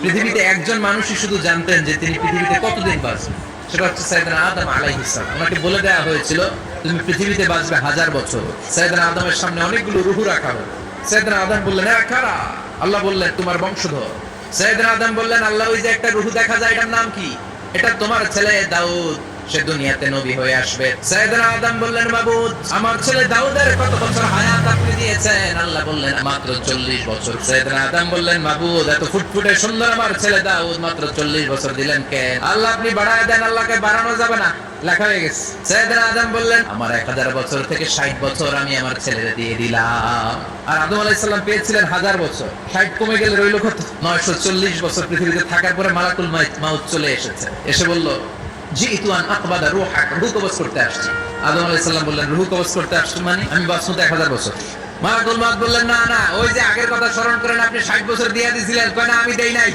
পৃথিবীতে একজন মানুষই শুধু জানতেন যে তিনি পৃথিবীতে কতদিন বাঁচবেন, সেটা হচ্ছে সাইয়েদনা আদম আলাইহিস সালাম। ওনাকে বলে দেওয়া হয়েছিল তুমি পৃথিবীতে বাঁচবে 1000 বছর। সাইয়েদনা আদমের সামনে অনেকগুলো রূহ রাখা হলো। সাইয়েদনা আদম বললেন এরা কারা? আল্লাহ বললেন তোমার বংশধর। সাইয়েদনা আদম বললেন আল্লাহ ওই যে একটা রূহ দেখা যায় এটার নাম কি? এটা তোমার ছেলে দাউদ, সে দুনিয়াতে নবী হয়ে আসবে। সাইয়েদনা আদম বললেন মাবুদ আমার ছেলে দাউদের কত বছর হায়াত আপনি দিয়েছেন? আল্লাহ বললেন মাত্র 40 বছর। সাইয়েদনা আদম বললেন মাবুদ এত ফুটফুটে সুন্দর আমার ছেলে দাউদ মাত্র 40 বছর দিলেন কেন? আল্লাহ আপনি বাড়ায় দেন, আল্লাহকে বাড়ানো যাবে না, লেখা হয়ে গেছে। সাইয়েদনা আদম বললেন আমার 1000 বছর থেকে 60 বছর আমি আমার ছেলেকে দিয়ে দিলাম। আর আদম আলাইহিস সালাম পেয়েছিলেন 1000 বছর, 60 কমে গেলে রইল কত? 940 বছর পৃথিবীতে থাকার পরে মালাকুল মাউত চলে এসেছে। এসে বলল জিতু আন আকবাদা রূহাক, রূহ কবজ করতে আসছি। আদম আলাইহিস সালাম বললেন রূহ কবজ করতে আসছি মানে আমি বাঁচবো 1000 বছর। মালাকুল মাউত বললেন না না, ওই যে আগের কথা স্মরণ করেন আপনি 60 বছর দিয়ে দিয়েছিলেন। কয় না আমি দেই নাই।